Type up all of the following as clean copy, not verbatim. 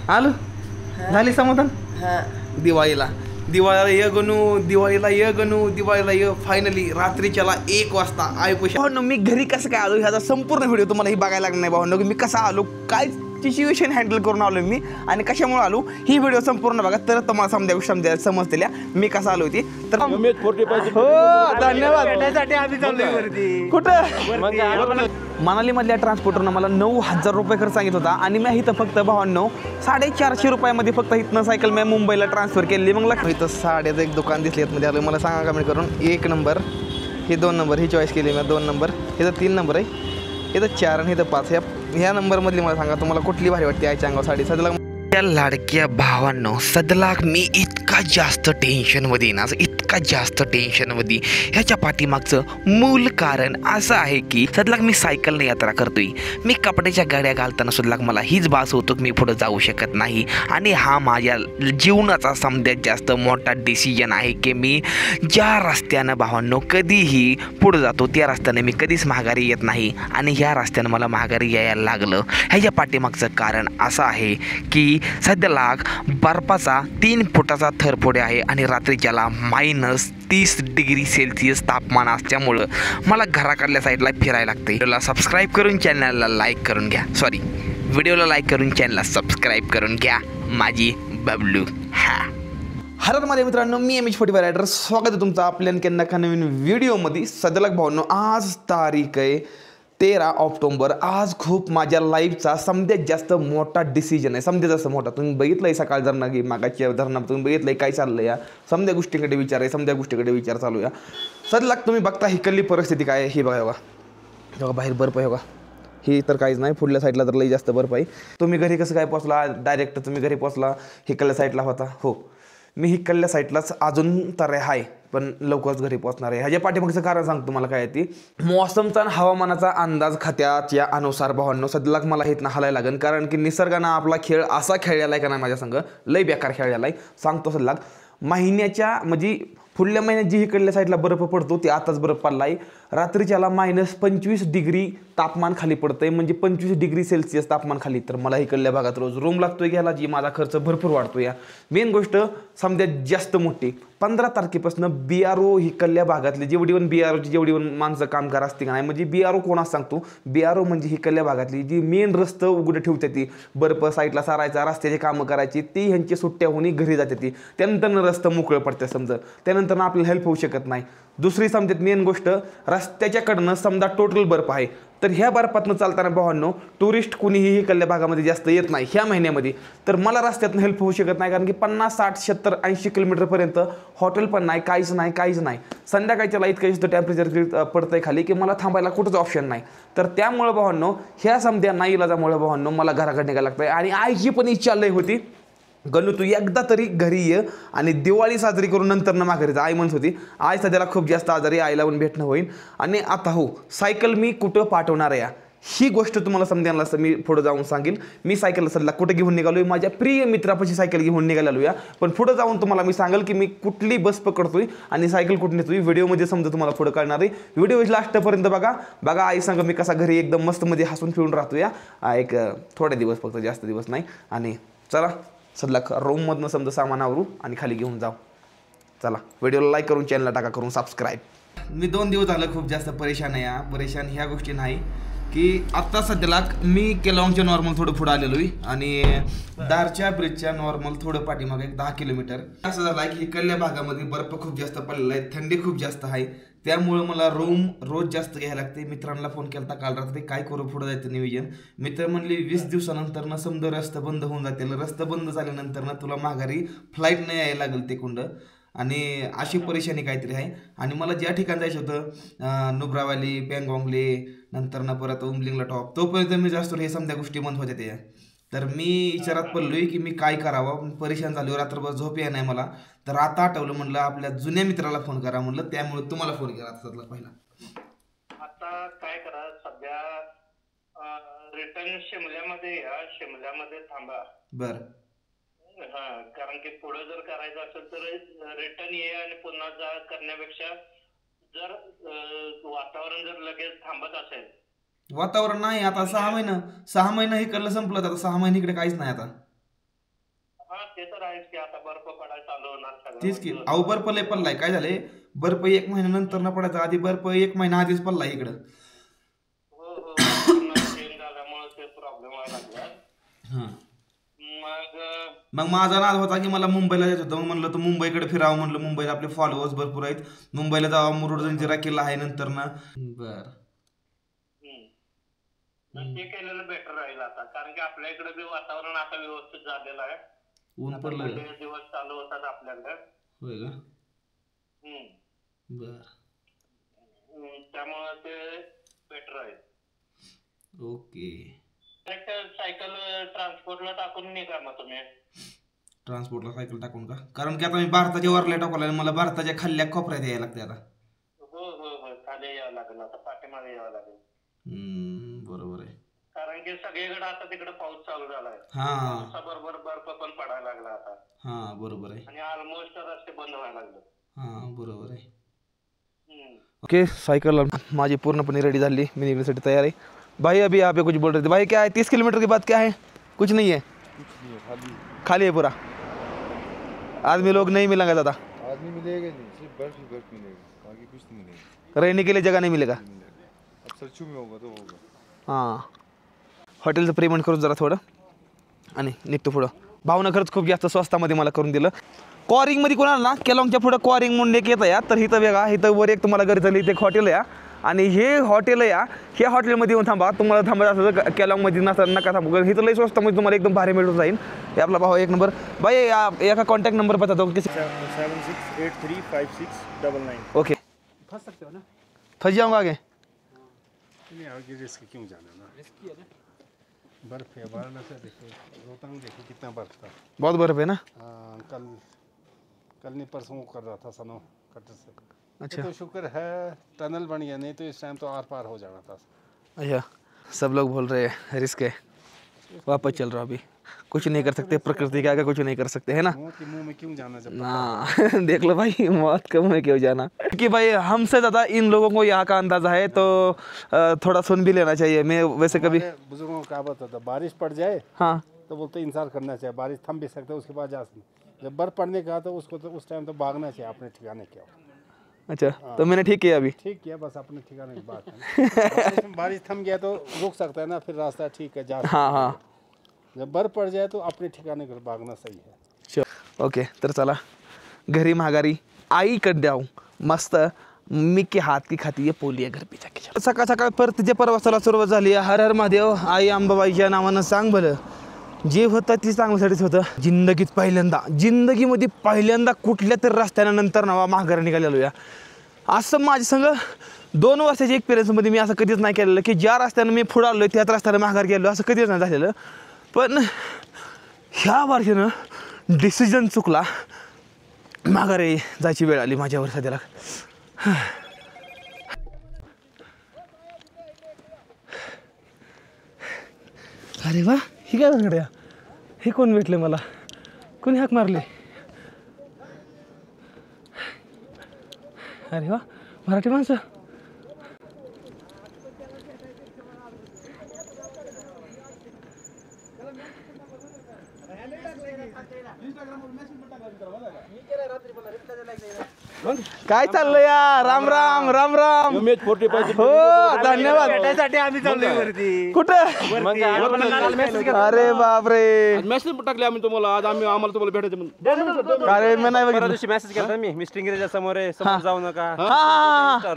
आलं झाली समाधान. दिवाळीला ये गणू, दिवाळीला ये गणू, दिवाळीला ये. फायनली रात्रीच्याला 1 वाजता आयपुषा. भावनो मी घरी कसं काय आलो ह्याचा संपूर्ण व्हिडिओ तुम्हाला ही बघायला लागणार नाही. भावनो मी कसा आलो, काय सिच्युएशन हँडल करून आलो मी आणि कशामुळे आलो ही व्हिडिओ संपूर्ण बघा तर तुम्हाला समजतेल्या मी कसा आलो होती. तर हो धन्यवाद. कुठं मनाली मधल्या ट्रान्सपोर्टरनं मला 9,000 रुपये खर्च सांगितलं होता आणि मी इथं फक्त भावांनो 450 रुपयामध्ये फक्त इथनं सायकल मी मुंबईला ट्रान्सफर केली. मग इथं साड्याचं एक दुकान दिसली मध्ये आलं. मला सांगा कमेंट करून 1 नंबर, हे 2 नंबर, ही चॉईस केली मी 2 नंबर, हे तर 3 नंबर आहे, हे तर 4 आणि हे तर 5. ह्या नंबरमधली मला सांगा तुम्हाला कुठली भारी वाटते आईच्या अंगावर साडी. सदला त्या लाडक्या भावांनो सदलाक मी इतका जास्त टेन्शनमध्ये ना, इतका जास्त टेन्शनमध्ये ह्याच्या पाठीमागचं मूल कारण असं आहे की सदलाक मी सायकलने यात्रा करतोय. मी कपड्याच्या गाड्या घालताना सुद्धा मला हीच भास होतो की मी पुढे जाऊ शकत नाही आणि हा माझ्या जीवनाचा समजात जास्त मोठा डिसिजन आहे की मी ज्या रस्त्यानं भावांनो कधीही पुढे जातो त्या रस्त्याने मी कधीच माघारी येत नाही आणि ह्या रस्त्यानं मला माघारी यायला लागलं. ह्याच्या पाठीमागचं कारण असं आहे की सध्याला बर्फाचा 3 फुटाचा थर पुढे आहे आणि रात्रीच्याला -30 डिग्री सेल्सिअस तापमान असल्यामुळं मला घराकडल्या साईडला फिरायला लागते. व्हिडिओला सबस्क्राईब करून चॅनलला लाईक करून घ्या. व्हिडिओला लाईक करून चॅनलला सबस्क्राईब करून घ्या. माझी बबलू हरत माझ्या मित्रांनो, मी MH45 रायडर. स्वागत आहे तुमचं आपल्या एका नवीन व्हिडिओमध्ये. सदलक भावनो आज तारीख आहे 13 ऑक्टोबर. आज खूप माझ्या लाईफचा समजात जास्त मोठा डिसिजन आहे. समजा जास्त मोठा तुम्ही बघितलंय सकाळ धरणं की मागाच्या धरणं तुम्ही बघितलंय काय चाललं या समजा गोष्टीकडे विचार आहे, समजा गोष्टीकडे विचार चालू या. सदलाक तुम्ही बघता हिकडली परिस्थिती काय आहे ही बघा. बघा बाहेर बर्फ आहे बघा, ही तर काहीच नाही. पुढल्या साईडला तर लई जास्त बर्फ आहे. तुम्ही घरी कसं काय पोचला, डायरेक्ट तुम्ही घरी पोचला हिकडल्या साईडला होता. हो मी हिकडल्या साईडलाच अजून तर आहे पण लवकरच घरी पोहोचणार आहे. ह्याच्या पाठीमागचं कारण सांगतो तुम्हाला काय आहे ती. मौसमचा हवामानाचा अंदाज खात्याच्या अनुसार भावांनो सदलाक मला इथनं हलायला लागेल कारण की निसर्गानं आपला खेळ असा खेळलेला आहे का नाही माझ्या संग लई बेकार खेळलेला आहे. सांगतो सदलाक महिन्याच्या म्हणजे पुढल्या महिन्यात जी इकडल्या साईडला बर्फ पडतो ते आताच बर्फ पडला आहे. रात्रीच्याला -25 डिग्री तापमान खाली पडतं आहे म्हणजे 25 डिग्री सेल्सिअस तापमान खाली. तर मला इकडल्या भागात रोज रूम लागतोय घ्यायला जी माझा खर्च भरपूर वाढतो. या मेन गोष्ट समजा जास्त मोठी 15 तारखेपासून BRO हिकडल्या भागातली जेवढी पण BROची जेवढी पण माणसं कामगार असते का नाही म्हणजे BRO कोणास सांगतो. BRO म्हणजे हिकडल्या भागातली जी मेन रस्तं उघडे ठेवते ती बर्फ साईडला सारायचा रस्त्याचे कामं करायची ती ह्यांची सुट्ट्या होऊन घरी जाते ती. त्यानंतर रस्तं मोकळं पडते समजा, त्यानंतर आपल्याला हेल्प होऊ शकत नाही. दुसरी समजत मेन गोष्ट रस्त्याच्या कडनं समजा टोटल बर्फ आहे तर ह्या बर्फातनं चालताना भावांनो टुरिस्ट कुणीही हिकडल्या भागामध्ये जास्त येत नाही ह्या महिन्यामध्ये. तर मला रस्त्यातनं हेल्प होऊ शकत नाही कारण की 50, 60, 70, 80 किलोमीटरपर्यंत हॉटेल पण नाही, काहीच नाही. संध्याकाळच्या लाईट काही सुद्धा टेम्परेचर पडतंय खाली की मला थांबायला कुठंच ऑप्शन नाही. तर त्यामुळं भावांनो ह्या समध्या नाही इलाजामुळे भावांनो मला घराकडे निघायला लागतंय. आणि आईची पण इच्छा लई होती गणू तू एकदा तरी घरी ये आणि दिवाळी साजरी करून नंतर ना माघारी जा. आई म्हणत होती आई सध्याला खूप जास्त आजारी, आईला पण भेटणं होईल. आणि आता हो सायकल मी कुठं पाठवणार आहे ही गोष्ट तुम्हाला समजायला असं मी पुढं जाऊन सांगेल. मी सायकल सध्या कुठं घेऊन निघालो माझ्या प्रिय मित्रापाशी सायकल घेऊन निघालेलो या. पण पुढं जाऊन तुम्हाला मी सांगेल की मी कुठली बस पकडतोय आणि सायकल कुठं नेतोय. व्हिडिओमध्ये समजा तुम्हाला पुढं कळणार आहे. व्हिडिओ लास्टपर्यंत बघा आई सांगा मी कसा घरी एकदम मस्तमध्ये हसून फिरून राहतो या. एक थोडे दिवस फक्त, जास्त दिवस नाही. आणि चला सदला रूममधनं समजा सामान आवरू आणि खाली घेऊन जाऊ. चला व्हिडिओला लाईक करून चॅनलला टाका करून सबस्क्राईब. मी 2 दिवस झालं खूप जास्त परेशान आहे. परेशान ह्या गोष्टी नाही की आत्ता सध्याला मी केलॉंगच्या नॉर्मल थोडं पुढं आलेलो आहे आणि दारच्या ब्रिजच्या नॉर्मल थोडं पाठीमागे 10 किलोमीटर. असं झालं आहे की इकडल्या भागामध्ये बर्फ खूप जास्त पडलेला आहे, थंडी खूप जास्त आहे. त्यामुळे मला रूम रोज जास्त घ्यायला लागते. मित्रांना फोन केला काल रात्री काय करू पुढं जायचं नियोजन. मित्र म्हणले 20 दिवसानंतर ना समजा रस्ता बंद होऊन जातील. रस्ता बंद झाल्यानंतर ना तुला माघारी फ्लाईट नाही यायला लागेल ते कुंड आणि अशी परेशानी काहीतरी आहे. आणि मला ज्या ठिकाणी जायचं होतं नुब्रावाली, पँगॉंगले, नंतर ना परत उमलिंगला टॉप, तोपर्यंत मी जास्त हे समजा गोष्टी बंद होत्या त्या. तर मी विचारात पडलोय की मी काय करावं. परेशान झालो, रात्रभर झोप या नाही मला. तर आता आठवलं म्हणलं आपल्या जुन्या मित्राला फोन करा म्हणलं, त्यामुळे तुम्हाला फोन केला आता पहिला. आता काय करा सध्या रिटर्न शिमल्यामध्ये थांबा. बरं कारण की पुढे जर करायचं असेल तर रिटर्न ये आणि पुन्हा जा करण्यापेक्षा जर वातावरण जर लगेच थांबत असेल. वातावरण नाही आता 6 महिने हे कडलं संपलं आता 6 महिने इकडे काहीच नाही आता. ते तर आहेच की आता बर्फ पडायला चालू होणार सगळं. तेच की अहो बर्फ लय पडलाय. काय झालंय बर्फ 1 महिन्यानंतर न पडायचा, आधी बर्फ 1 महिना आधीच पडलाय इकडं. हो वातावरण चेंज झाल्यामुळे ते प्रॉब्लेम व्हायला लागला. हां मग माझा नाद होता की मला मुंबईला जायचं होतं. मग म्हणलं तर मुंबईकडे फिरावं म्हणलं. मुंबईला आपले फॉलोअर्स भरपूर आहेत. मुंबईला जावं. मुरुड जंजिरा किल्ला आहे नंतर ना. बरं ते केलेलं बेटर राहील आता, कारण की आपल्या इकडे बी वातावरण आता व्यवस्थित झालेलं आहे. ऊन पडलं दिवस चालू होतात आपल्याकडे. होय का? बर त्यामुळे ते बेटर आहे. ओके. सायकल ट्रान्सपोर्टला टाकून निघा मग तुम्ही. ट्रान्सपोर्टला सायकल टाकून का? कारण की आता मी भारताच्या वरल्या टाकला, मला भारताच्या खाल्ल्या कोपऱ्यात यायला लागते आता. हो खाली यावं लागेल आता, पाठीमागे यावं लागेल. बरोबर आहे. कारण की सगळीकडे आता तिकडे पाऊस चालू झालाय. बरोबर बर्फ पण पडायला लागला आता. हा बरोबर आहे. आणि ऑलमोस्ट रस्ते बंद व्हायला लागले. हा बरोबर आहे. ओके साइकिल माझी पूर्णपणे रेडी झाली. मी निघण्यासाठी तैयार है. भाई अभी यहाँ पे कुछ बोल रहे थे भाई, क्या है 30 किलोमीटर के बाद क्या है? कुछ नहीं है, खाली है पूरा. आदमी लोग नहीं मिलेगा ज़्यादा. आदमी मिलेगा नहीं, सिर्फ बर्फ ही बर्फ मिलेगा, बाकी कुछ नहीं मिलेगा. रहने के लिए जगह नहीं मिलेगा. अब सरचू में होगा तो होगा. हां हॉटेलचं पेमेंट करून जरा थोडं आणि निघतो पुढं. भावना खरंच खूप जास्त स्वस्तामध्ये मला करून दिलं. कॉरिंगमध्ये कोणाला ना केलॉंगच्या पुढं कॉरिंग म्हणून एक येतं या, तर इथं वेगळा इथं वर एक तुम्हाला घरी झाली इथे एक हॉटेल या, आणि हे हॉटेल या, ह्या हॉटेलमध्ये येऊन थांबा. तुम्हाला थांबायचं असं तर केलॉंगमध्ये नका थांबू, कारण इथं लई स्वस्तामध्ये तुम्हाला एकदम भारी मिळून जाईल. हे आपला भाऊ एक नंबर. भाई या कॉन्टॅक्ट नंबर बता दो. 76835699. ओके. फंस सकते हो ना? फंस जाऊंगा आगे. नहीं आगे रिस्क क्यों जाना ना, रिस्की है ना. बर्फ है वाराणसी, देखो रोहतांग देखो कितना बर्फ था. बहुत बर्फ है ना. हाँ कल नहीं परसों कर रहा था सनो कटर से. अच्छा तो शुक्र है टनल बन गया, नहीं तो इस टाइम तो आर पार हो जाना था. अच्छा सब लोग बोल रहे हैं रिस्क है, वापस चल रहा अभी. कुछ नहीं कर सकते, प्रकृति के आगे कुछ नहीं कर सकते, है ना. मौत के मुंह में क्यों जाना जब ना देख लो भाई, मौत के मुंह में क्यों जाना. कि भाई हमसे ज़्यादा इन लोगों को यहाँ का अंदाज़ा है, तो थोड़ा सुन भी लेना चाहिए. मैं वैसे कभी बुजुर्गों का कहावत होता, बारिश पड़ जाए हाँ तो बोलते इंतजार करना चाहिए, बारिश थम भी सकते उसके बाद जा सकते. जब बर्फ पड़ने का तो उसको तो उस टाइम तो भागना चाहिए अपने ठिकाने क्या. अच्छा तो मैंने ठीक किया अभी. ठीक किया, बस अपने ठिकाने की बात है. बारिश थम गया तो रुक सकता है ना, फिर रास्ता ठीक है जा. हाँ जब बर्फ पड़ जाए तो अपने ठिकाने पर भागना सही है. ओके तर चला घरी माघारी आईकडे जाऊ. मस्त मी की हात की खाती आहे पोलिया घर पिता की. सकाळ सकाळ परत तिच्या प्रवासाला सुरुवात झाली. हर हर महादेव. आई अंबाबाईच्या नावानं सांग भलं, जे होतं ती चांगल्यासाठीच होतं. जिंदगीमध्ये पहिल्यांदा कुठल्या तरी रस्त्यानंतर नवा माघारी निघालेलो या. असं माझ्या संग 2 वर्षाच्या एक्सपिरियन्समध्ये मी असं कधीच नाही केलेलं की ज्या रस्त्यानं मी पुढं आलो त्याच रस्त्यानं माघार गेलो, असं कधीच नाही झालेलं. पण ह्या वर्षानं डिसिजन चुकला, माघारी जायची वेळ आली माझ्यावर सध्याला. अरे वा, ही काय गड्या, हे कोण भेटले मला, कोणी हाक मारली. अरे वा, मराठी माणसं. काय चाललंय या. राम राम राम राम. हो धन्यवाद. कुठं. अरे बापरे, मेसेज टाकले आम्ही तुम्हाला, आज आम्हाला तुम्हाला भेटायचं म्हणून. अरे मी नाही बघितलं. मेसेज केला मी मिस्टिंगच्या समोर आहे, समोर जाऊ नका.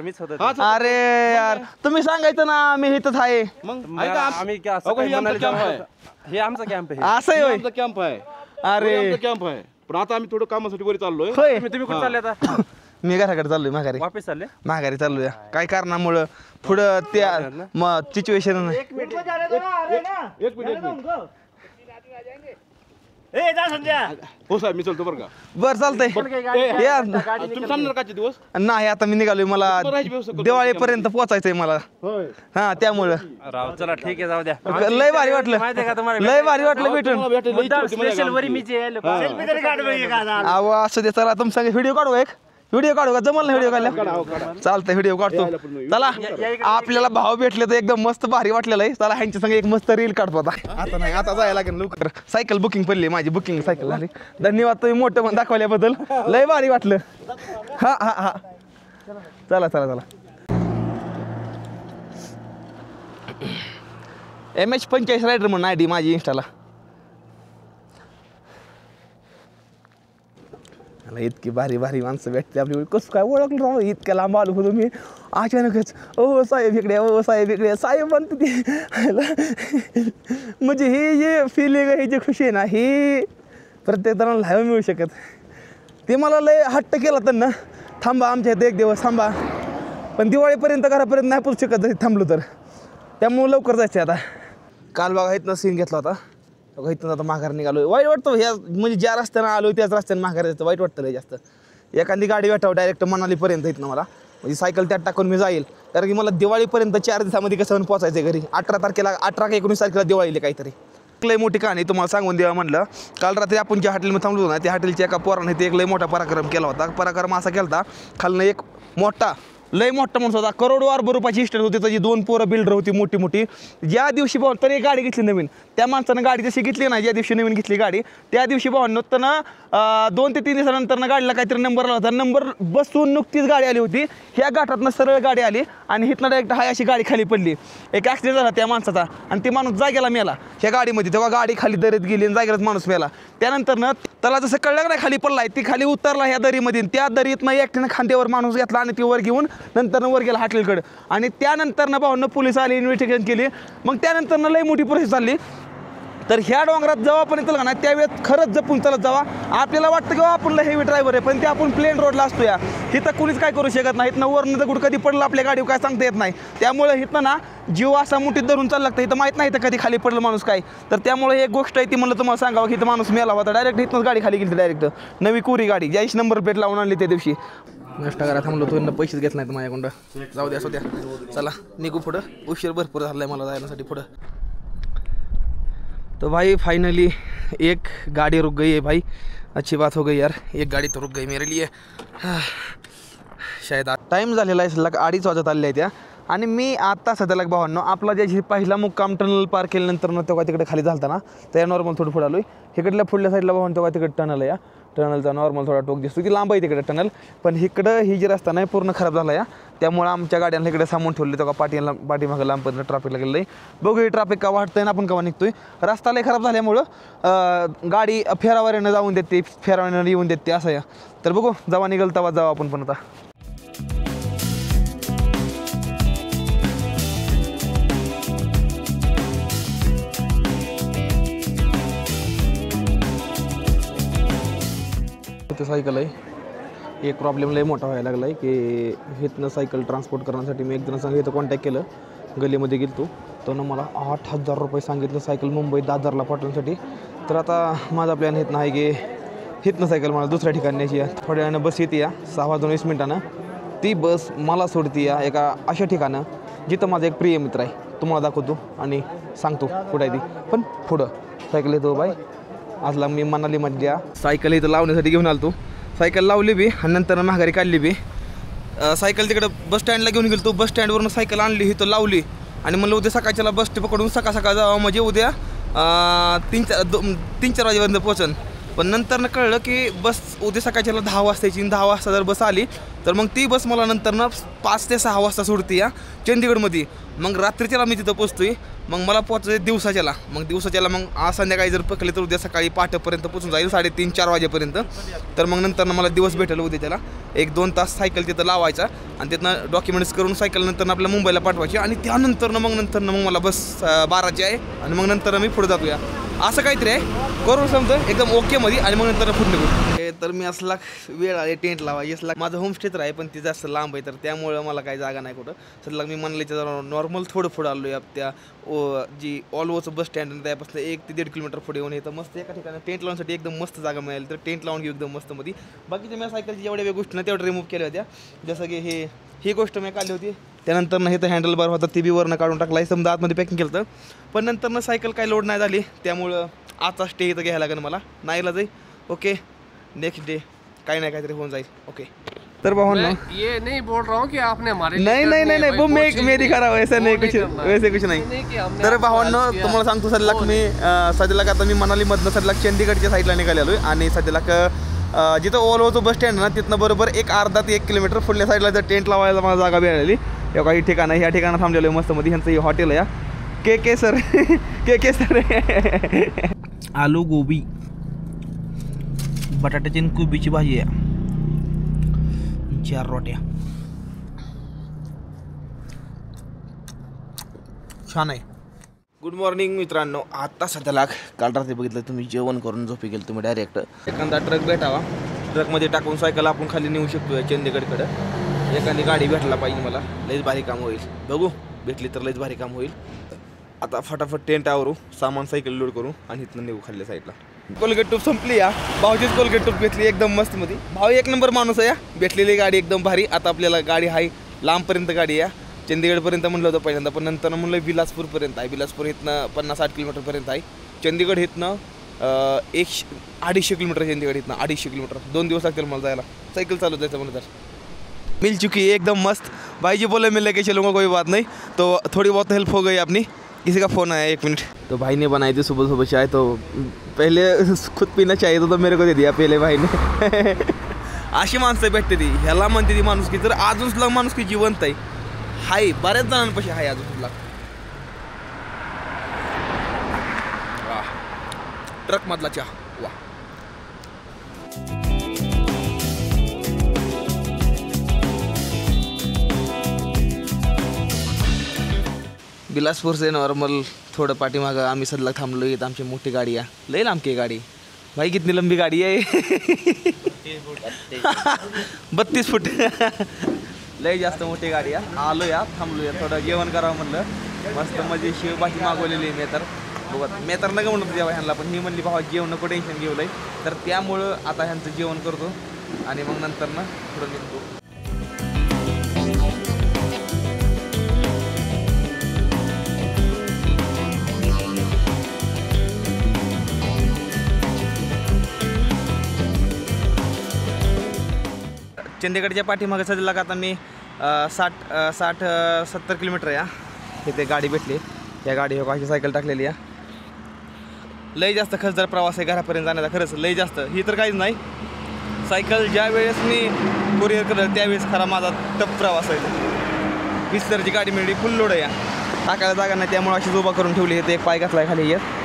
मीच होतो. अरे यार तुम्ही सांगायचं ना, मी इथंच आहे. मग आम्ही हे आमचा कॅम्प आहे. असं आहे होय. आमचा कॅम्प आहे. अरे कॅम्प आहे, पण आता आम्ही थोडं कामासाठी वर चाललोय. होय. तुम्ही कुठे चालले आता? मी घराकडे चाललोय, माघारी वापस चालले. माघारी चाललोय. काय कारणामुळं पुढं त्या मग सिच्युएशन. एक मिनिट हो साहेब, मी चलतो बरं का. बर चालतंय. या तुम्ही थांबणार काचे दिवस? नाही आता मी निघालोय, मला दिवाळीपर्यंत पोहोचायचंय मला. हा त्यामुळं राव चला ठीक आहे, जाऊ द्या. लय भारी वाटलं, लय भारी वाटलं भेटून. स्पेशल वरी मी जे अहो असं दे, चला तुम सांग व्हिडिओ काढू एक. व्हिडिओ काढू का जमल ना व्हिडिओ काढला चालतंय व्हिडिओ काढतो चला आपल्याला भाव भेटले तर एकदम मस्त भारी वाटलेलं आहे चला ह्यांच्या संग एक मस्त रील काढतो आता नाही आता जायला लागेल लवकर सायकल बुकिंग पडली माझी बुकिंग सायकल झाली धन्यवाद तुम्ही मोठं पण दाखवल्याबद्दल लय भारी वाटलं हा हा हा चला चला चला MH45 रायडर म्हणून ID माझी इंस्टाला मला इतकी भारी भारी माणसं भेटते आपली कसं काय ओळखलं राहू इतक्या लांब आलो होतो मी अचानकच ओ साहेब इकडे साहेब म्हणते ते म्हणजे हे जे फिलिंग आहे जे खुशी आहे ना ही प्रत्येक जणांना लाईव्ह मिळू शकत ते मला लय हट्ट केला त्यांना थांबा आमच्या इथे एक दिवस थांबा पण दिवाळीपर्यंत घरापर्यंत नाही पोचू शकत थांबलो तर त्यामुळं लवकर जायचं आता काल बघा इथनं सीन घेतला होता बघा इथून आता माघार निघालो वाईट वाटतं ह्या म्हणजे ज्या रस्त्यानं आलो त्याच रस्त्याने माघार जायचं वाईट वाटतं लय जास्त एखादी गाडी भेटावं डायरेक्ट मनालीपर्यंत इथनं मला म्हणजे सायकल त्यात टाकून मी जाईल कारण की मला दिवाळीपर्यंत 4 दिवसामध्ये कसं पोचायचं घरी 18 तारखेला 18 का 19 तारखेला दिवाळीला काहीतरी लय मोठी कहाणी तुम्हाला सांगून द्यावं म्हणलं काल रात्री आपण ज्या हॉटेलमध्ये थांबलो ना त्या हॉटेलच्या एका पोराने ते एक लय मोठा पराक्रम केला होता पराक्रम असा केला होता खालनं एक मोठा लय मोठा माणूस होता करोडो रुपयाची इस्टेट होती त्याची 2 पोरं बिल्डर होती मोठी मोठी ज्या दिवशी भाऊ तर एक गाडी घेतली नवीन त्या माणसानं गाडी जशी घेतली ना ज्या दिवशी नवीन घेतली गाडी त्या दिवशी भावांनो त्यानं 2 ते 3 दिवसानंतर गाडीला काहीतरी नंबर आला होता नंबर बसून नुकतीच गाडी आली होती ह्या घाटातनं सरळ गाडी आली आणि हिथनं डायरेक्ट हाय अशी गाडी खाली पडली एक ॲक्सिडेंट झाला त्या माणसाचा आणि ते माणूस जागेला मेला ह्या गाडीमध्ये तेव्हा गाडी खाली दरीत गेली आणि जागेलाच माणूस मेला त्यानंतरनं त्याला जसं कळलं नाही खाली पडलाय ती खाली उतरला ह्या दरीमध्ये त्या दरीतनं एकट्यानं खांद्यावर माणूस घेतला आणि ती वर घेऊन नंतर वर गेला हॉटेलकडे आणि त्यानंतरनं भावांना पोलीस आले इन्व्हेस्टिगेशन केली मग त्यानंतरनं लई मोठी प्रोसेस चालली तर ह्या डोंगरात जेव्हा पण येतं ना त्यावेळेस खरंच जपून चालत जावा आपल्याला वाटतं की आपण हेवी ड्रायव्हर आहे पण ते आपण प्लेन रोडला असतो या इथं कुणीच काय करू शकत नाही इथनं वरनं तर कुठं कधी पडलं आपल्या गाडीवर काय सांगता येत नाही त्यामुळे इथं ना जीव असा मुठीत धरून चालला लागतं इथं माहीत नाही तर कधी खाली पडलं माणूस काय तर त्यामुळे एक गोष्ट आहे ती म्हणलं तुम्हाला सांगावं की इथं माणूस मेला होता डायरेक्ट इथनंच गाडी खाली गेली डायरेक्ट नवी कोरी गाडी ज्याची नंबर प्लेट लावून आणली त्या दिवशी नष्ट करा थांबलो तो पैसेच घेत नाहीत माझ्याकडं जाऊ द्या असू द्या चला निघू पुढं उशीर भरपूर झाला आहे मला जायसाठी पुढं तो भाई फाइनली एक गाड़ी रुक गई है भाई अच्छी बात हो गई यार एक गाड़ी तो रुक गई मेरे लिए शायद टाईम झालेला आहे सलग 2:30 वाजत आलेल्या आहे त्या आणि मी आता सध्याला भावांनो आपला जे पहिला मुक्काम टनल पार केल्यानंतर तेव्हा तिकडे खाली झालता ना त्या नॉर्मल थोडं पुढे आलो आहे इकडल्या पुढल्या साईडला भावांनो तेव्हा तिकडे टनल आहे या टनलचा नॉर्मल थोडा टोक दिसतो की लांब आहे तिकडे टनल पण इकडं ही जी रस्ता नाही पूर्ण खराब झाला या त्यामुळे आमच्या गाड्यांना इकडे सामून ठेवले तेव्हा पाठीमागं लांबपर्यंत ट्रॅफिकला गेलं आहे बघू ही ट्रॅफिक का वाटतंय ना आपण केव्हा निघतोय रस्ता लय खराब झाल्यामुळं गाडी फेरावाऱ्यानं जाऊन देते फेरावाऱ्यानं येऊन देते असं या तर बघू जेव्हा निघेल तेव्हा जाऊ आपण पण आता सायकल आहे एक प्रॉब्लेम लय मोठा व्हायला लागला आहे की इथनं सायकल ट्रान्सपोर्ट करण्यासाठी मी एक जण सांगितलं इथं कॉन्टॅक्ट केलं गल्लीमध्ये गेलो तो ना मला 8,000 रुपये सांगितलं सायकल मुंबई दादरला पाठवण्यासाठी तर आता माझा प्लॅन इथनं आहे की इथनं सायकल मला दुसऱ्या ठिकाणी न्यायची आहे थोड्या वेळानं बस येते या 6:20 ती बस मला सोडते या एका अशा ठिकाणं जिथं माझा एक प्रिय मित्र आहे तुम्हाला दाखवतो आणि सांगतो कुठं आहे ती पण पुढं सायकल येतो बाय आजला मी मनालीमधल्या सायकल इथं लावण्यासाठी घेऊन आलो सायकल लावली बी आणि नंतर माघारी काढली बी सायकल तिकडं बस स्टँडला घेऊन गेलो तो बस स्टँडवरून सायकल आणली इथं लावली आणि म्हणलं उद्या सकाळच्याला बस पकडून सकाळ जावं म्हणजे उद्या 3-4 वाजेपर्यंत पोहोचन पण नंतरनं कळलं की बस उद्या सकाळच्याला 10 वाजता यायची 10 वाजता जर बस आली तर मग ती बस मला नंतरनं 5 ते 6 वाजता सोडते या चंदीगडमध्ये मग रात्रीच्याला मी तिथं पोचतोय मग मला पोचायचं दिवसाच्याला मग मग आज संध्याकाळी जर पकडले तर उद्या सकाळी 5:00पर्यंत पोचून जाईल 3:30-4 वाजेपर्यंत तर मग नंतरनं मला दिवस भेटेल उद्या त्याला 1-2 तास सायकल तिथं लावायचा आणि तिथनं डॉक्युमेंट्स करून सायकल नंतर आपल्या मुंबईला पाठवायची आणि त्यानंतरनं मग मला बस 12ची आहे आणि मग नंतर मी पुढे जातो या असं काहीतरी आहे करू समजतं एकदम ओकेमध्ये आणि मग नंतर पुढे निघू तर मी असला वेळ आले टेंट लावायची असला माझं होमस्टे तर आहे पण ती जास्त लांब आहे तर त्यामुळं मला काही जागा नाही कुठं सध्या मी म्हणलं नॉर्मल थोडं पुढं आलो आहे त्या जी ऑलवोचं बस स्टँड त्यापासून 1 ते 1.5 किलोमीटर पुढे येऊन येतं मस्त एका ठिकाणी टेंट लावण्यासाठी एकदम मस्त जागा मिळेल तर टेंट लावून घेऊ एकदम मस्त मध्ये बाकीच्या मी सायकलची जेवढ्या वेगळ्या गोष्टी ना तेवढ्या रिमूव्ह केल्या होत्या जसं की ही गोष्ट मी काढली होती त्यानंतर हे तर हँडल बार होता ती बी वरनं काढून टाकला आहे समजा आतमध्ये पॅकिंग केलं तर पण नंतर सायकल काही लोड नाही झाली त्यामुळं आजचा स्टे इथं घ्यायला लागेल मला नाहीला जाईल ओके नेक्स्ट डे काही नाही काहीतरी होऊन जाईल ओके तर भावांनो ये नहीं बोल रहा हूँ कि आपने हमारे नहीं नहीं नहीं नहीं वो मैं दिखा रहा हूँ ऐसा नहीं कुछ वैसे कुछ नाही तर भावांनो तुम्हाला सांगतो सध्याला मी सध्याला आता मी मनालीमधनं सध्याला चंदीगडच्या साईडला निघालेलो आहे आणि सध्याला जिथं ओलोचं बस स्टँड ना तिथनं बरोबर एक अर्धा ते 1 किलोमीटर पुढल्या साईडला जर टेंट लावायला मला जागा मिळाली या काही ठिकाणं ह्या ठिकाणं थांबलेलो आहे मस्त मध्ये ह्यांचं हे हॉटेल आहे या के सर के सर आलू गोबी बटाट्याची आणि कोबीची भाजी आहे 4 रोट्या छान आहे गुड मॉर्निंग मित्रांनो आता सध्याला काल रात्री बघितलं तुम्ही जेवण करून झोपी गेलो तुम्ही डायरेक्ट एखादा ट्रक भेटावा ट्रकमध्ये टाकून सायकल आपण खाली नेऊ शकतो चंदीगडकडं एखादी गाडी भेटला पाहिजे मला लईच भारी काम होईल बघू भेटली तर लईच भारी काम होईल आता फटाफट टेंट आवरू सामान सायकल लोड करू आणि इथनं नेऊ खाल्ल्या साईडला कोलगेट टूप संपली या भाऊचीच कोलगेट टूप घेतली एकदम मस्त मध्ये भाऊ 1 नंबर माणूस आहे या भेटलेली गाडी एकदम भारी आता आपल्याला गाडी आहे लांबपर्यंत गाडी आहे चंदीगडपर्यंत म्हणलं होतं पहिल्यांदा पण नंतर म्हणलं बिलासपूरपर्यंत आहे बिलासपूर इथनं 50-60 किलोमीटरपर्यंत आहे चंदीगड इथनं 250 किलोमीटर चंदीगड इथनं 250 किलोमीटर 2 दिवस लागतील मला जायला साइकिल चालू जायचं म्हणलं तर मिल चुकी है एकदम मस्त भाई जी बोले मिल लेके चलूँगा कोई बात नहीं तो थोड़ी बहुत हेल्प हो गई अपनी किसी का फ़ोन आया 1 मिनट तो भाई ने बनाई थी सुबह सुबह चाय तो पहले खुद पीना चाहिए तो मेरे को दे दिया पहले भाई ने अशी माणसं भेटते ती ह्याला म्हणते ती माणूस की तर अजून सुद्धा माणूस की जिवंत आहे हाय बऱ्याच जणांपाशी हाय अजून सुद्धा ट्रक मधला चहा वा बिलासपूर से नॉर्मल थोड़ा पाठीमागं आम्ही सध्या थांबलो इथं आमची मोठी गाडी आहे लई लांबकी गाडी भाई कितनी लंबी गाडी आहे 32 फूट लई जास्त मोठी गाडी आहे आलो या थांबलो या थोडं जेवण करावं म्हणलं मस्त मजेशीर भाजी मागवलेली मी तर बघत मी तर नका म्हणत जेव्हा ह्यांना पण ही म्हणली भावा जेवण नको टेन्शन घेऊ लई तर त्यामुळं आता ह्यांचं जेवण करतो आणि मग नंतर ना थोडं निघतो चंदीगडच्या पाठीमागे सध्याला आता मी 60-70 किलोमीटर या इथे गाडी भेटली या गाडीवर काही सायकल टाकलेली आहे लई जास्त खर्च प्रवास आहे घरापर्यंत जाण्याचा खरंच लई जास्त ही तर काहीच नाही सायकल ज्या वेळेस मी कुरिअर करत त्यावेळेस खरा माझा टप प्रवास आहे विस्तरची गाडी मिळली फुल लोड आहे या टाकायला जागा नाही त्यामुळे अशी उभा करून ठेवली आहे एक पाय घातला खाली येत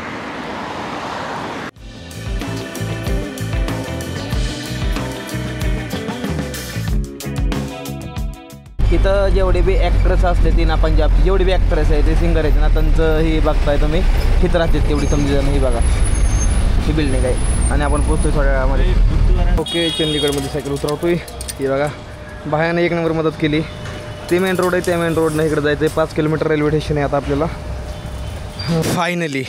इथं जेवढे बी ॲक्ट्रेस असते ती ना पंजाबची जेवढे बी ॲक्ट्रेस आहे ते सिंगर आहेत ना त्यांचं ही बघताय तुम्ही हिथं राहतात तेवढी समजून ही बघा ही बिल्डिंग आहे आणि आपण पोचतोय थोड्या वेळामध्ये ओके चंदीगडमध्ये सायकल उतरवतोय ही बघा बाहेरनं 1 नंबर मदत केली ते मेन रोड आहे त्या मेन रोडनं इकडे जायचं आहे 5 किलोमीटर रेल्वे स्टेशन आहे आता आपल्याला फायनली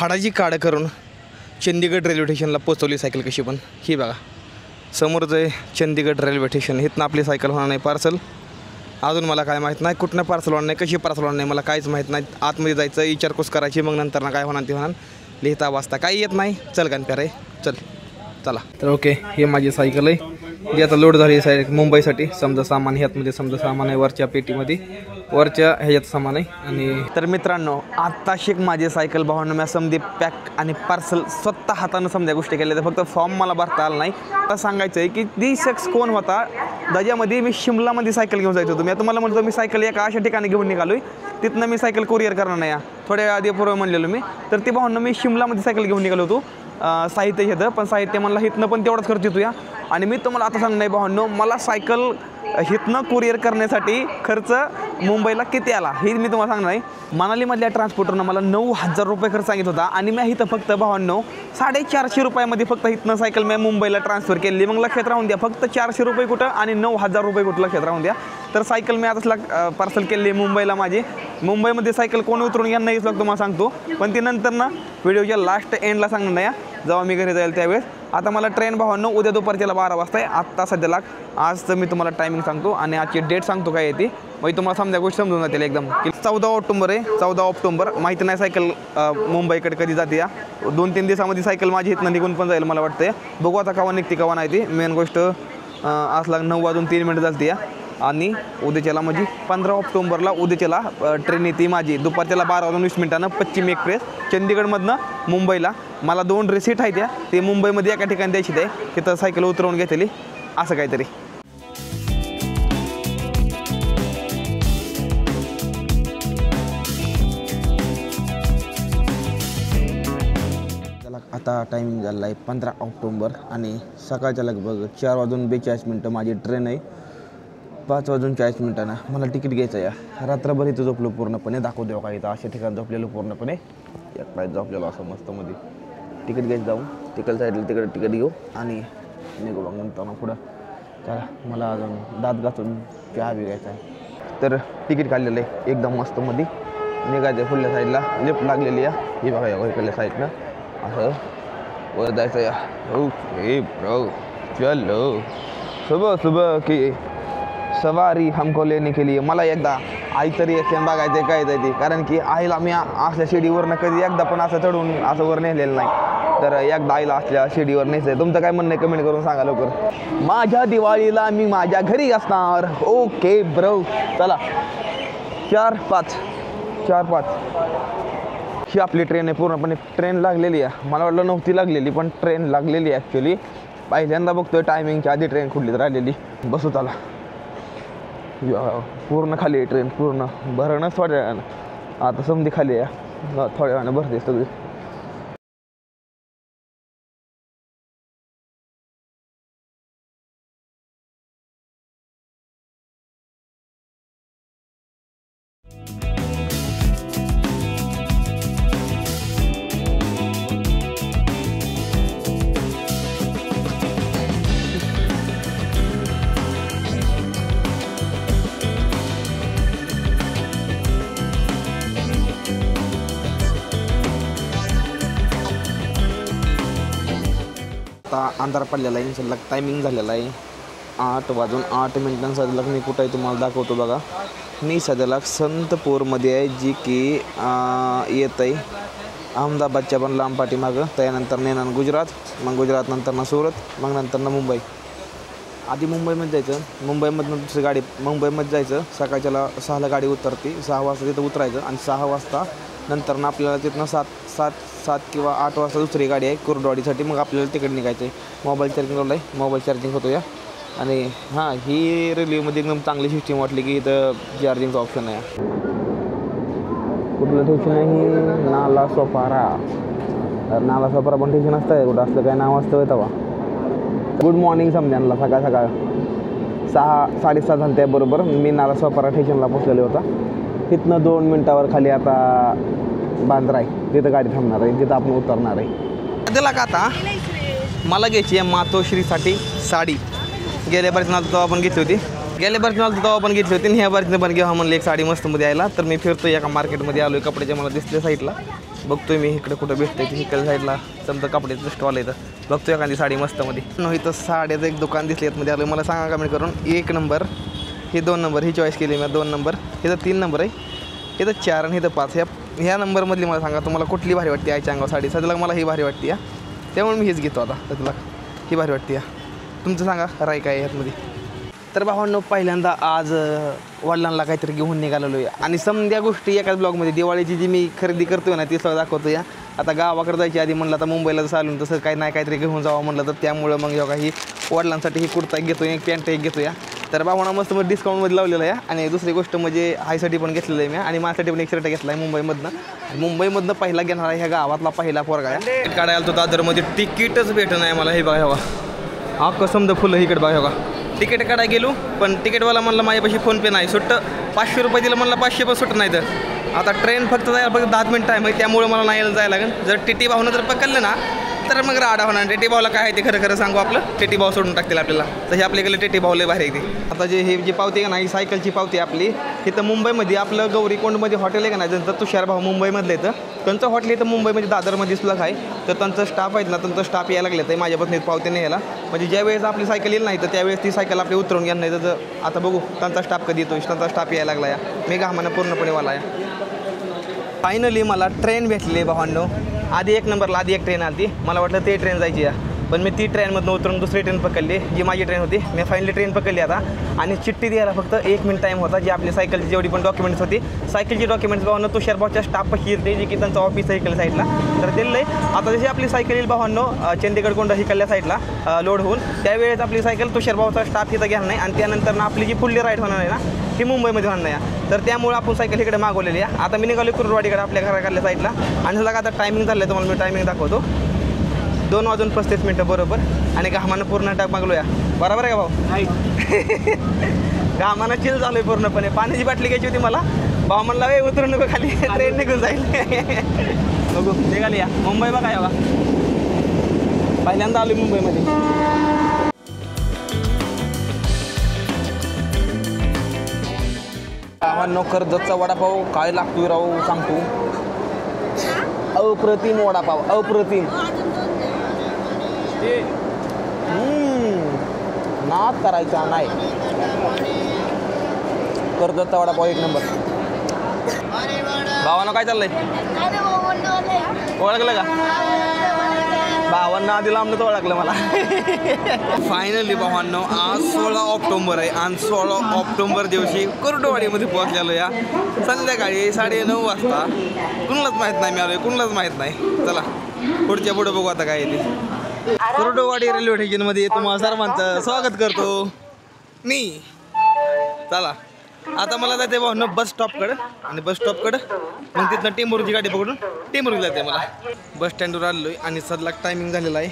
हाडाची काढ करून चंदीगड रेल्वे स्टेशनला पोचवली सायकल कशी पण ही बघा समोरच आहे चंदीगड रेल्वे स्टेशन इथनं आपली सायकल होणार नाही पार्सल अजून मला काय माहीत नाही कुठनं पार्सल होणार नाही कशी पार्सल होणार नाही मला काहीच माहीत नाही आतमध्ये जायचं विचारपूस करायची मग नंतर ना काय होणार ते होणार लिहिता वाचता काही येत नाही चल गणप्या रे चल चला तर ओके हे माझी सायकल आहे जी आता लोड झाली सायकल मुंबईसाठी समजा सामान ह्यातमध्ये समजा सामान आहे वरच्या पेटीमध्ये वरच्या ह्याच्यात सामान आहे आणि तर मित्रांनो आत्ता शिक माझी सायकल भावांना मी समधी पॅक आणि पार्सल स्वतः हातानं समजा गोष्टी केल्या तर फक्त फॉर्म मला भरता आला नाही आता सांगायचं आहे की ती शख्स कोण होता त्याच्यामध्ये मी शिमलामध्ये सायकल घेऊन जायचो होतो मी तुम्हाला म्हणतो मी सायकल एका अशा ठिकाणी घेऊन निघालो आहे तिथनं मी सायकल कुरिअर करणार नाही थोड्या आधी पूर्व म्हणलेलो मी तर ते भावांना मी शिमलामध्ये सायकल घेऊन निघालो होतो साहित्य घेतं पण साहित्य मला हिथनं पण तेवढंच खर्च येतो या आणि मी तुम्हाला आता सांगणार भावांनो मला सायकल हिथनं कुरिअर करण्यासाठी खर्च मुंबईला किती आला हे मी तुम्हाला सांगणार नाही मनालीमधल्या ट्रान्सपोर्टरनं मला 9,000 रुपये खर्च सांगित होता आणि मी इथं फक्त भावांनो 450 रुपयामध्ये फक्त इथनं सायकल मी मुंबईला ट्रान्सफर केली मग लक्षात राहून द्या फक्त 400 रुपये कुठं आणि 9,000 रुपये कुठं लक्षात राहून द्या तर सायकल मी आताच पार्सल केली मुंबईला माझी मुंबईमध्ये सायकल कोण उतरून घ्या नाहीच लागतो मला सांगतो पण ती नंतर ना व्हिडिओच्या लास्ट एंडला सांगणार नाही जेव्हा मी घरी जाईल त्यावेळेस आता मला ट्रेन भावांनो उद्या दुपारच्याला 12 वाजता आहे आत्ता सध्याला आज तर मी तुम्हाला टायमिंग सांगतो आणि आजची डेट सांगतो काय येते मग तुम्हाला समजा गोष्ट समजून जातील एकदम 14 ऑक्टोबर आहे 14 ऑक्टोबर माहिती नाही सायकल मुंबईकडे कधी जाते या 2-3 दिवसामध्ये सायकल माझी इथनं निघून पण जाईल मला वाटतं बघू आता कवा निघते कवा नाही ती मेन गोष्ट असला 9:03 झालती या. आणि उद्याच्याला म्हणजे 15 ऑक्टोबरला उद्याच्याला ट्रेन येते माझी दुपारच्याला 12:20 पश्चिम एक्सप्रेस चंदीगडमधनं मुंबईला. मला 2 रिसीट आहेत त्या, ते मुंबईमध्ये एका ठिकाणी द्यायची ते, तिथं सायकल उतरवून घेतलेली असं काहीतरी. आता टायमिंग झाला आहे 15 ऑक्टोबर आणि सकाळच्या लगभग 4:42 माझी ट्रेन आहे. 5:40 मला तिकीट घ्यायचं आहे. रात्रभर इथं झोपलो पूर्णपणे, दाखवू देऊ का इथं अशा ठिकाणी झोपलेलो पूर्णपणे. एक पाय झोपलेलो असं मस्तमध्ये. तिकीट घ्यायचं जाऊन तिकडे साईडला तिकीट घेऊ आणि निघू बघ नंतर पुढं. चला मला अजून दात घासून चहा बी घ्यायचा आहे. तर तिकीट काढलेलं आहे एकदम मस्तमध्ये. निघायचं आहे पुढल्या साईडला, लिफ्ट लागलेली आहे ही बघा इकडल्या साईडनं असं वर जायचं या. ओके ब्रो चलो सुबह सुबह की सवारी हमको लेने के लिए. मला एकदा आई तरी एकशे बघायचं काय जायची, कारण की आईला मी असल्या शिडीवरनं कधी एकदा पण असं चढून असं वर नेलेलं नाही. तर एकदा आईला असल्या शिडीवर नेसं. तुमचं काय म्हणणं आहे कमेंट करून सांगा लवकर. माझ्या दिवाळीला मी माझ्या घरी असणार. ओके ब्रो चला 4:05 ही आपली ट्रेन आहे. पूर्णपणे ट्रेन लागलेली आहे. मला वाटलं नव्हती लागलेली पण ट्रेन लागलेली आहे ॲक्च्युली. पहिल्यांदा बघतोय टायमिंगच्या आधी ट्रेन कुठलीच राहिलेली. बसू आला पूर्ण खाली आहे ट्रेन, पूर्ण भरणंच थोड्या वेळानं. आता समधी खाली आहे, थोड्या वेळानं भरते सगळी. आता अंधार पडलेला आहे. सलग टायमिंग झालेला आहे 8:08 सध्याला मी कुठं आहे तुम्हाला दाखवतो बघा. मी सध्याला संतपूरमध्ये आहे, जी की येत आहे अहमदाबादच्या पण लांब पाठीमागं. त्यानंतर नेणार गुजरात, मग गुजरात नंतर सुरत, मग नंतर मुंबई. आधी मुंबईमध्ये जायचं, मुंबईमधनं दुसरी गाडी मुंबईमध्ये जायचं. सकाळच्याला 6ला गाडी उतरते, 6 वाजता तिथं उतरायचं आणि 6 वाजता नंतर आपल्याला तिथनं 7 किंवा 8 वाजता दुसरी गाडी आहे कुर्डवाडीसाठी. मग आपल्याला तिकडे निघायचं आहे. मोबाईल चार्जिंग लावला आहे, मोबाईल चार्जिंग होतो या. आणि हां ही रेल्वेमध्ये एकदम चांगली सिस्टीम वाटली की इथं चार्जिंगचं ऑप्शन आहे. कुठलं स्टेशन आहे ही नाला सोपारा. नाला सोपारा पण स्टेशन असतं आहे कुठं असलं काय नाव असतं तेव्हा. गुड मॉर्निंग समजायला सकाळ 6:30 झालं त्याबरोबर मी नाला सोपारा स्टेशनला पोचलेलो होता. तिथनं 2 मिनटावर खाली आता बांद्रा आहे, तिथं गाडी थांबणार आहे, तिथं आपण उतरणार आहे. त्याला का आता मला घ्यायची आहे मातोश्रीसाठी साडी. गेल्या बारीतनं तेव्हा आपण घेतली होती, आणि ह्या बारीतनं पण घेऊ म्हणलं एक साडी मस्तमध्ये यायला. तर मी फिरतो एका मार्केटमध्ये आलो आहे कपड्याच्या, मला दिसल्या साईडला बघतोय मी इकडे कुठं भेटतं की इकडे साईडला समजा कपड्याचं स्टॉल येतं. बघतो एखादी साडी मस्तमध्ये. इथं साड्याचं एक दुकान दिसले मध्ये आलो. मला सांगा कमेंट करून 1 नंबर, ही 2 नंबर, ही चॉईस केली मी 2 नंबर, इथं 3 नंबर आहे, इथं 4 आणि इथं 5. ह्या नंबरमधली मला सांगा तुम्हाला कुठली भारी वाटते आईच्या अंगावर साडी. सध्याला मला ही भारी वाटते या, त्यामुळे मी हेच घेतो आता. सध्याला ही भारी वाटते या. तुमचं सांगा राय काय ह्यातमध्ये. तर भावांनो पहिल्यांदा आज वडिलांना काहीतरी घेऊन निघालेलो आहे आणि समध्या गोष्टी एकाच ब्लॉगमध्ये. दिवाळीची जी मी खरेदी करतोय ना ती सगळं दाखवतो या. आता गावाकडे जायची आधी म्हणलं आता मुंबईला जसं आलो तसं काही नाही काहीतरी घेऊन जावं म्हणलं, तर त्यामुळं मग जेव्हा ही वडिलांसाठी ही कुर्ता एक घेतो, एक पॅन्ट एक घेतो या. तर भावांना मस्त मग डिस्काउंटमध्ये लावलेलं आहे. आणि दुसरी गोष्ट म्हणजे आईसाठी पण घेतलेलं आहे मी, आणि माझ्यासाठी पण एक शर्ट घेतला आहे मुंबईमधनं पहिला घेणार आहे. ह्या गावातला पहिला पोरगा आहे. तिकीट काढायला तो दादरमध्ये तिकीटच भेटत नाही मला. हे बघा हवा हा कसं फुलं इकडे बघा बघा. तिकीट काढायला गेलो पण तिकीटवाला म्हणलं माझ्यापाशी फोनपे नाही, सुट्ट 500 रुपये दिलं म्हणलं 500 पण सुट्ट नाही. तर आता ट्रेन फक्त जायला फक्त 10 मिनिट टाईम आहे, त्यामुळे मला नाही जायला लागेल. जर टीटी भावनं जर पकडलं ना तर मग राडा होणार. टेटी भाऊला काय आहे ते खरं सांगू, आपलं टेटी भाऊ सोडून टाकतील आपल्याला. तसे आपल्याकडे टेटी भाऊ लय भारी आहे ते. आता हे जी पावती आहे ना ही सायकलची पावती आपली. इथं मुंबईमध्ये आपलं गौरीकोंडमध्ये हॉटेल आहे का नाही, ज्यांचं तुषार भाऊ मुंबईमधलं येतं त्यांचं हॉटेल इथं मुंबईमध्ये दादरमध्ये सुद्धा आहे. तर त्यांचं स्टाफ आहेत ना, त्यांचं स्टाफ यायला लागले तर माझ्यापासून पावती नाही यायला. म्हणजे ज्यावेळेस आपली सायकल येईल नाही तर त्यावेळेस ती सायकल आपली उतरवून घ्या. नाही तर आता बघू त्यांचा स्टाफ कधी येतो. त्यांचा स्टाफ यायला लागला या. मी घामानं पूर्णपणे वाला या. फायनली मला ट्रेन भेटली भावांनो. आधी 1 नंबरला आधी एक ट्रेन आली, मला वाटलं ते ट्रेन जायची या. पण मी ती ट्रेनमधून उतरून दुसरी ट्रेन पकडली, जी माझी ट्रेन होती. मी फायनली ट्रेन पकडली आता. आणि चिठ्ठी द्यायला फक्त 1 मिनिट टाईम होता. जी आपली सायकलची जेवढी पण डॉक्युमेंट्स होती, सायकलची डॉक्युमेंट्स भावांनो तुषार भाऊच्या स्टाफपाशी येते, जी की त्यांचं ऑफिस आहे इकडल्या साईडला. तर दिलं आहे. आता जशी आपली सायकल येईल भावांनो चंदीगड कोंडा इकडल्या साईडला लोड होऊन, त्यावेळेस आपली सायकल तुषार भाऊचा स्टाफ इथं घेणार नाही. आणि त्यानंतर आपली जी पुढली राईड होणार आहे ना, ती मुंबईमध्ये होणार नाही. तर त्यामुळे आपण सायकल इकडे मागवलेली आहे. आता मी निघालो कुर्डवाडीकडे आपल्या घराकडल्या साईडला. आणि सगळं आता टायमिंग झालं आहे, तुम्हाला मी टायमिंग दाखवतो. 2:35 बरोबर. आणि घामानं पूर्ण टाक मागलो बरोबर आहे का भाऊ? घामानं चिल झालो आहे पूर्णपणे. पाण्याची बाटली घ्यायची होती मला. भाऊ म्हणला वे उतरू नको खाली, ट्रेन निघून जाईल. बघू निघाली या मुंबई बघा या पहिल्यांदा आलो मुंबईमध्ये. गावांनो कर्जतचा वडापाव काय लागतोय राहू सांगतो. अप्रतिम वडापाव, अप्रतिम. नाद करायचा नाही. कर्जतचा वडापाव 1 नंबर. भावानं काय चाललंय? ओळखलं का? भावांना आधी लांबलं तर ओळखलं मला. फायनली भावांनो आज 16 ऑक्टोबर आहे. आणि 16 ऑक्टोबर दिवशी कुर्डवाडीमध्ये पोहोचलेलो या संध्याकाळी 9:30 वाजता. कुणालाच माहीत नाही मी आलोय, कुणालाच माहीत नाही. चला पुढच्या पुढे बघू आता काय येते. कुर्डवाडी रेल्वे स्टेशनमध्ये तुम्हाला सर्वांचं स्वागत करतो मी. चला आता मला जाते भाऊ बस स्टॉपकडं. आणि बस स्टॉपकडं मग तिथनं टेंभुर्णीची गाडी पकडून टेंभुर्णी जाते मला. बस स्टँडवर आलो आहे आणि सध्या टायमिंग झालेला आहे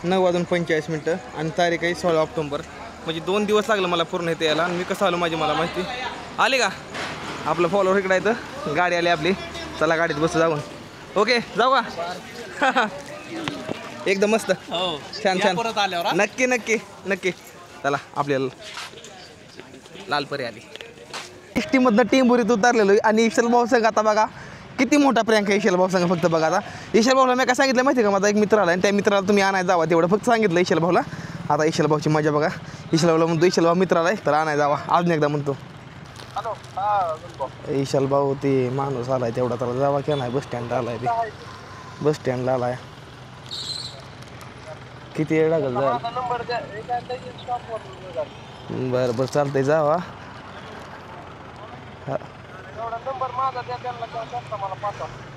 9:45 आणि तारीख आहे 16 ऑक्टोबर. म्हणजे 2 दिवस लागलं मला पूर्ण इथे यायला. आणि मी कसं आलो माझी मला माहिती. आली का आपलं फॉलोवर इकडे येतं, गाडी आली आपली. चला गाडीत बसू जाऊन. ओके जाऊ का? एकदम मस्त, छान छान. नक्की नक्की नक्की. चला आपल्याला लालपरी आली. एसटीमधनं टेंभुरीत उतरलेलो आणि ईशल भाऊ संघ आता बघा किती मोठा प्रँक आहे ईशल भाऊ संघ. फक्त बघा आता ईशल भाऊला मी काय सांगितलं माहिती का, माझा एक मित्र आला आणि त्या मित्राला तुम्ही आणायला जावा तेवढं फक्त सांगितलं ईशल भाऊला. आता ईशल भाऊची मजा बघा. ईशल भाऊला म्हणतो ईशल भाऊ मित्र आलाय तर आणायला जावा. अजून एकदा म्हणतो ईशल भाऊ ते माणूस आलाय तेवढा त्याला जावा की नाही. बस स्टँडला आलाय ते, बस स्टँडला आलाय. किती वेळ लागेल जायला? बरं बरं चालतंय जावा.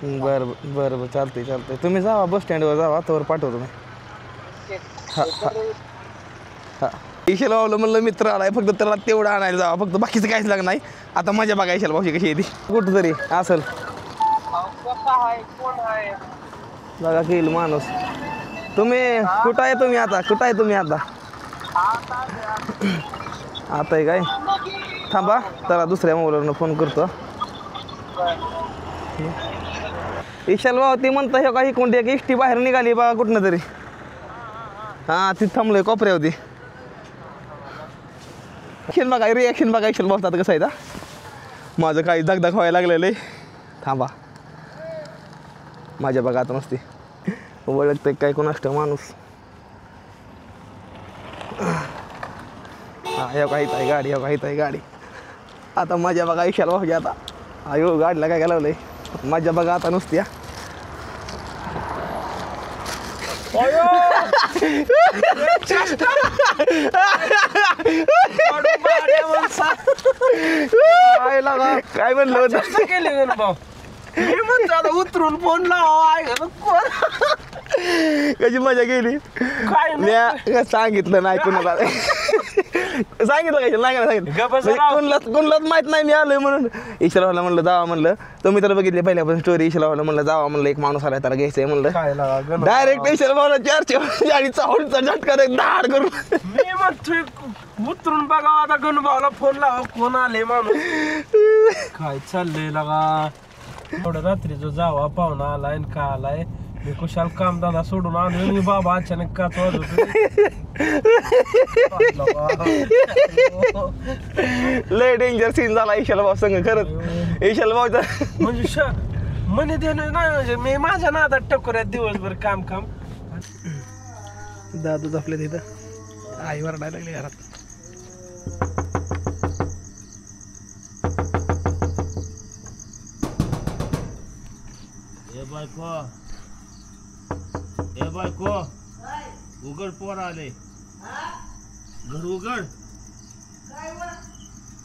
बरं बरं बरं चालतंय चालतंय. तुम्ही जावा बस स्टँडवर जावा तोवर पाठवतो मी. हां हां हां. ईशल भाऊला म्हणलं मित्र आलाय फक्त त्याला तेवढं आणायला जावा फक्त, बाकीचं काहीच लागत नाही. आता मजा बघा ईशल भाऊची कशी येते. कुठं तरी असेल बघा की माणूस. तुम्ही कुठं आहे? तुम्ही आता कुठं आहे? तुम्ही आता आता आहे काय? थांबा त्याला दुसऱ्या मोबाईलवरनं फोन करतो. ईशल भाऊ ती म्हणता हे काही कोणती एक एसटी बाहेर निघाली बघा कुठनं तरी. हां तिथं थांबलोय कोपऱ्यावरती. ईशल बघा रिॲक्शन बघा ईशल भाऊ आता कसं आहे. माझं काही दगदग व्हायला लागलेलं आहे. थांबा माझ्या बघा आता नसते ओळखते काय कोणाष्ट माणूस. हां हे काहीच आहे गाडी, हे काहीच आहे गाडी. आता माझ्या बघा ईशाल भाऊजी आता अयो गाडीला काय लावलंय. माझ्या बघा आता नुसती. काय म्हणलं होतं उतरून फोन लावा. कशी मजा गेली मी सांगितलं नाही कुणाला. सांगितलं काय नाही कुणालाच माहित नाही मी आलोय म्हणून. ईशल भाऊला म्हणलं जावा म्हणलं. तुम्ही तर बघितले पहिल्यापासून स्टोरी. ईशल भाऊला म्हणलं जावा म्हणलं एक माणूस आलाय त्याला घ्यायचंय म्हणलं. डायरेक्ट ईशल भाऊला 4 आणि चावडीचा झटका धाड करून मी म्हणतोय उतरून बघा आता गणभाऊला फोन लावा कोण आले माणूस. काय चाललंय लगा एवढ्या रात्रीचं जावा पाहुणा आलाय का आलाय. मी कुशाल कामदादा सोडून आलो मी बाबा अचानक काच वाजवतो. लय डेंजर सीन झाला ईशल भाऊ संग खरंच. ईशल भाऊचा म्हणजे म्हणे देणं नाही म्हणजे मी माझ्या नादात टकोऱ्यात दिवसभर काम काम. दादू झोपले तिथं आई वरडायला लागली घरात. बायको उघड पोर आले घर उघड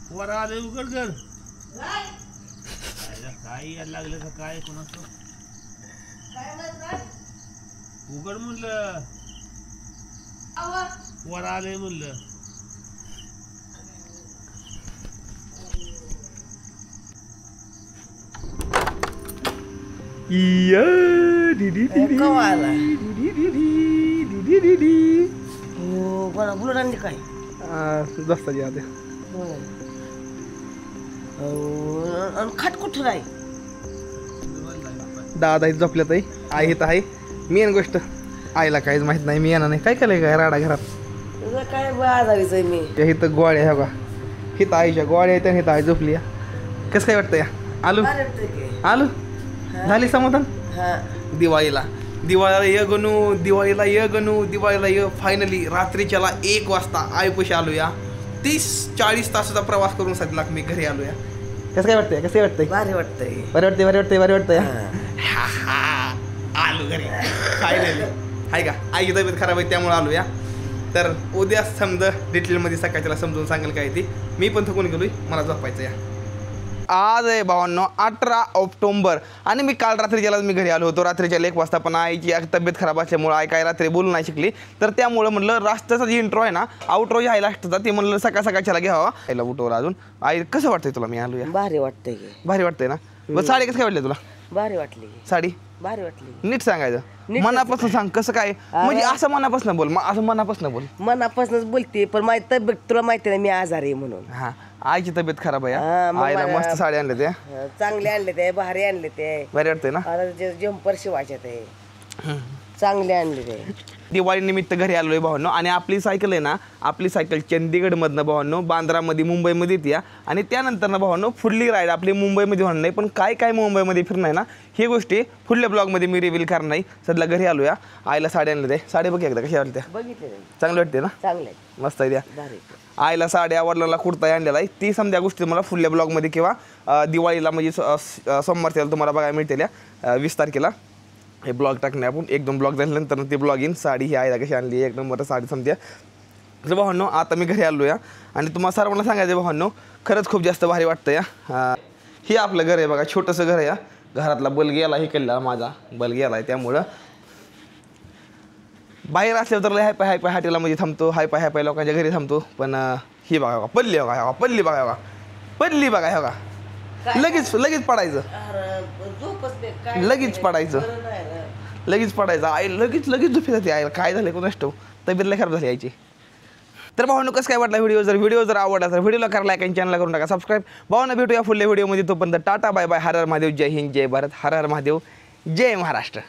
पोर आले उघड घर काय यायला लागलं का काय कोणाचं उघड म्हणलं पोर आले म्हणलं काय दस्ताजी आते खाट कुठं आहे दादा इथं झोपल्यात आहे आई इथं आहे मेन गोष्ट आईला काहीच माहित नाही मी येणार नाही काय केलंय काय राडा घरात तुझं काय आजारीच आहे मी त्या इथं गोळ्या ह्या का हिथं आईच्या गोळ्या आहेत आणि हिथं आई झोपली या कसं काय वाटतं या आलू बरं वाटतंय की? आलू झाली समाधान हा दिवाळीला ये दिवाळीला ये फायनली रात्रीच्याला 1 वाजता आईपाशी आलो या 30-40 तासाचा प्रवास करून सध्या मी घरी आलो या कसं काय वाटतंय भारी वाटतंय बरं वाटतंय आलो घरी फायनली आहे का आईची तब्येत खराब आहे त्यामुळे आलो या तर उद्या समजा डिटेलमध्ये सकाळच्याला समजून सांगेल काय ती मी पण थकून गेलोय मला झोपायचं या आज आहे भावांनो 18 ऑक्टोबर आणि मी काल रात्रीच्याला मी घरी आलो होतो रात्रीच्या 1 वाजता पण आईची तब्येत खराब असल्यामुळे आई काय रात्री बोलू नाही शिकली तर त्यामुळं म्हणलं राष्ट्राचा जी इंट्रो आहे ना आउट्रो जी आहे लास्टचा ते म्हणलं सकाळच्याला घ्यावा आईला उठवलं अजून आई कसं वाटतंय तुला मी आलो या भारी वाटतंय की? भारी वाटतंय ना बरं साडी कसं काय वाटली तुला भारी वाटली की? साडी भारी वाटली नीट सांगायचं मनापासून सांग कसं काय म्हणजे असं मनापासून बोल असं मनापासून बोल मनापासूनच बोलते पण माझी तब्येत तुला माहिती आहे ना मी आजारी आहे म्हणून हा आईची तब्येत खराब आहे हा, मग आईला मला- मस्त साडी आणल्या त्या चांगले आणले ते भारी आणले ते बरे वाटतंय ना आता जम्पर शिवायचे ते चांगले आणले ते दिवाळी निमित्त घरी आलोय भावांनो आणि आपली सायकल आहे ना आपली सायकल चंदीगडमधनं भावांनो बांद्रामध्ये मुंबईमध्ये येते आणि त्यानंतर ना भावांनो पुढली राईड आपली मुंबईमध्ये होणार नाही पण काय मुंबईमध्ये फिरणार ना ही गोष्टी पुढल्या ब्लॉगमध्ये मी रिव्हील करणार नाही सध्या घरी आलो या आईला साडी आणल्या ते साडी बघ एकदा कशा वाटत्या बघितले चांगली वाटते ना चांगले मस्त आहे त्या भारी आईला साड्या वडिलांना कुर्ता आणलेला आहे ती समजा गोष्टी मला पुढल्या ब्लॉगमध्ये किंवा दिवाळीला म्हणजे सोमवारच्या तुम्हाला बघायला मिळतील या 20 तारखेला हे ब्लॉग टाकणे आपण 1-2 ब्लॉग झाल्यानंतर ते ब्लॉग येईन साडी ही आईला कशी आणली 1 नंबर साडी समजा तर भावांनो आता मी घरी आलो या आणि तुम्हाला सर्वांना सांगायचं भावांनो खरंच खूप जास्त भारी वाटतं या हे आपलं घर आहे बघा छोटंसं घर आहे या घरातला बल गेला हे केला माझा बल गेला आहे त्यामुळं बाहेर असल्यावर तर हाय पाय हॉटेलमध्ये थांबतो हाय पाय लोकांच्या घरी थांबतो पण ही बघा पल्ली बघा पल्ली बघा हे बघा लगेच पडायचं लगेच पडायचं आई लगेच झोपी जाते आईला काय झालं कोणाच तब्येत लय खराब झाली आईची तर भावांनो कसं काय वाटला व्हिडिओ जर आवडला तर व्हिडिओला करा लाईक आणि चॅनलला करून टाका सबस्क्राईब भावांना भेटूया पुढल्या व्हिडिओमध्ये तोपर्यंत टाटा बाय बाय हर हर महादेव जय हिंद जय भारत हर हर महादेव जय महाराष्ट्र